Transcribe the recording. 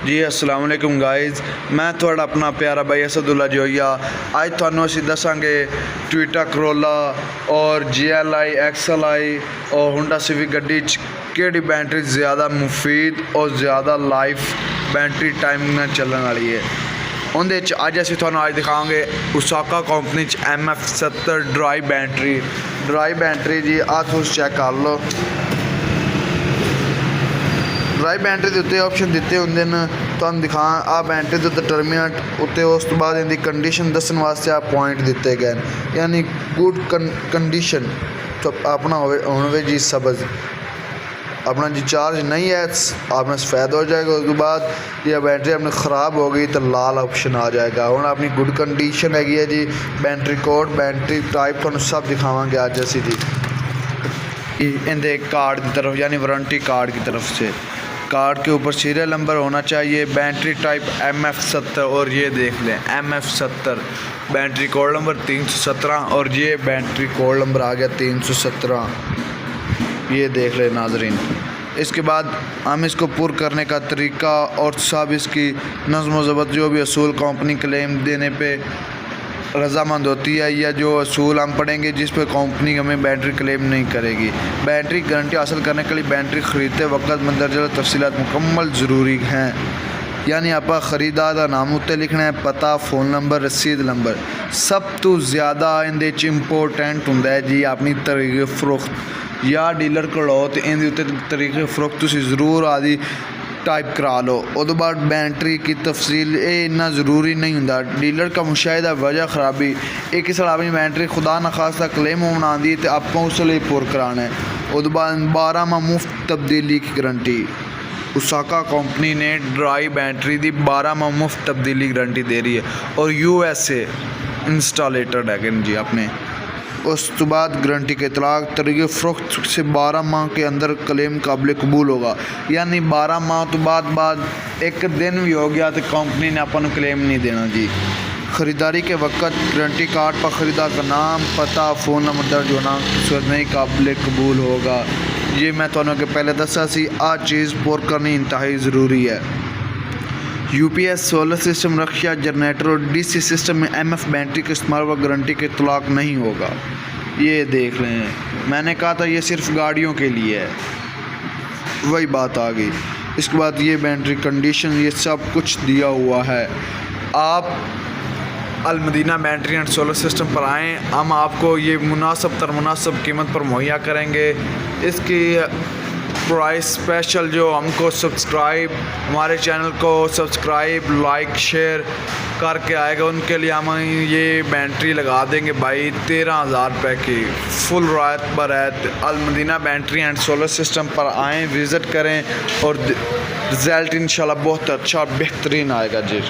جی السلام علیکم گائز، میں تھوڑا اپنا پیارا بھائی اسد اللہ جویا آج تھانوں اسی دساں گے ٹویٹا کرولا اور G L I X L I اور ہونڈا سیوک گڈی کیڑی بیٹری زیادہ مفید اور زیادہ لائف بیٹری ٹائم میں چلن والی ہے۔ اندر اج اسی تھانوں آج دکھاؤں گے Osaka company MF70 dry battery جی تُس چیک کر لو۔ ڈرائی بیٹری کے اتنے آپشن دیتے ہوں تمہیں دکھا آ بیٹری کے ڈٹرمنٹ اتنے، اس تو بعد ان کی کنڈیشن دسن واسطے آ پوائنٹ دیتے گئے، یعنی گڈ کنڈیشن تو اپنا ہونے جی سبز اپنا جی چارج نہیں ہے اپنا سفید ہو جائے گا، اس کے بعد یہ بیٹری اپنی خراب ہو گئی تو لال آپشن آ جائے گا۔ ہوں اپنی گڈ کنڈیشن ہے جی، بیٹری کوڈ بیٹری ٹائپ تمہیں سب دکھاواں گے اج اسی دی اندے کارڈ کی طرف، یعنی وارنٹی کارڈ کی طرف سے۔ کارڈ کے اوپر سیریل نمبر ہونا چاہیے، بیٹری ٹائپ MF70 اور یہ دیکھ لیں MF70 بیٹری کوڈ نمبر 317 اور یہ بیٹری کوڈ نمبر آ گیا 317، یہ دیکھ لیں ناظرین۔ اس کے بعد ہم اس کو پر کرنے کا طریقہ اور سب اس کی نظم و ضبط جو بھی اصول کمپنی کلیم دینے پہ رضامند ہوتی ہے یا جو اصول ہم پڑھیں گے جس پہ کمپنی ہمیں بیٹری کلیم نہیں کرے گی۔ بیٹری گارنٹی حاصل کرنے کے لیے بیٹری خریدتے وقت مندرجہ تفصیلات مکمل ضروری ہیں، یعنی آپ خریدار کا نام اتنے لکھنا ہے، پتہ، فون نمبر، رسید نمبر۔ سب تو زیادہ اندے امپورٹنٹ ہوں جی اپنی طریقے فروخت یا ڈیلر کو لو تو ان طریقے فروخت تسی ضرور آدھی ٹائپ کرا لو۔ اس کے بعد بیٹری کی تفصیل یہ اتنا ضروری نہیں ہوں، ڈیلر کا مشاہدہ وجہ خرابی ایک سال اپنی بیٹری خدا نخواستہ کلیم ہونا آتی تو آپ اس لیے پر کرانا ہے۔ اس کے بعد 12 ماہ مفت تبدیلی کی گارنٹی، اوساکا کمپنی نے ڈرائی بیٹری دی 12 ماہ مفت تبدیلی کی گارنٹی دے رہی ہے اور USA انسٹالیٹڈ ہے جی اپنے۔ اس تو بعد گارنٹی کے اطلاق طریقے فروخت سے 12 ماہ کے اندر کلیم قابل قبول ہوگا، یعنی 12 ماہ تو بعد ایک دن بھی ہو گیا تو کمپنی نے اپن کلیم نہیں دینا جی۔ خریداری کے وقت گارنٹی کارڈ پر خریدار کا نام، پتہ، فون نمبر درج ہونا صورت نہیں قابل قبول ہوگا۔ یہ میں تمہیں کہ پہلے دسا سی آ چیز پر کرنی انتہائی ضروری ہے۔ UPS سولر سسٹم رکشا جنریٹر اور DC سسٹم میں MF بیٹری کے استعمال و گارنٹی کے اطلاق نہیں ہوگا۔ یہ دیکھ لیں، میں نے کہا تھا یہ صرف گاڑیوں کے لیے ہے، وہی بات آ گئی۔ اس کے بعد یہ بیٹری کنڈیشن یہ سب کچھ دیا ہوا ہے۔ آپ المدینہ بیٹری اینڈ سولر سسٹم پر آئیں، ہم آپ کو یہ مناسب قیمت پر مہیا کریں گے۔ اس کی پرائس اسپیشل جو ہم کو ہمارے چینل کو سبسکرائب لائک شیئر کر کے آئے گا ان کے لیے ہم یہ بیٹری لگا دیں گے بھائی 13,000 روپے کی فل رعایت برعایت۔ المدینہ بیٹری اینڈ سولر سسٹم پر آئیں، وزٹ کریں اور رزلٹ انشاءاللہ بہت اچھا بہترین آئے گا جی۔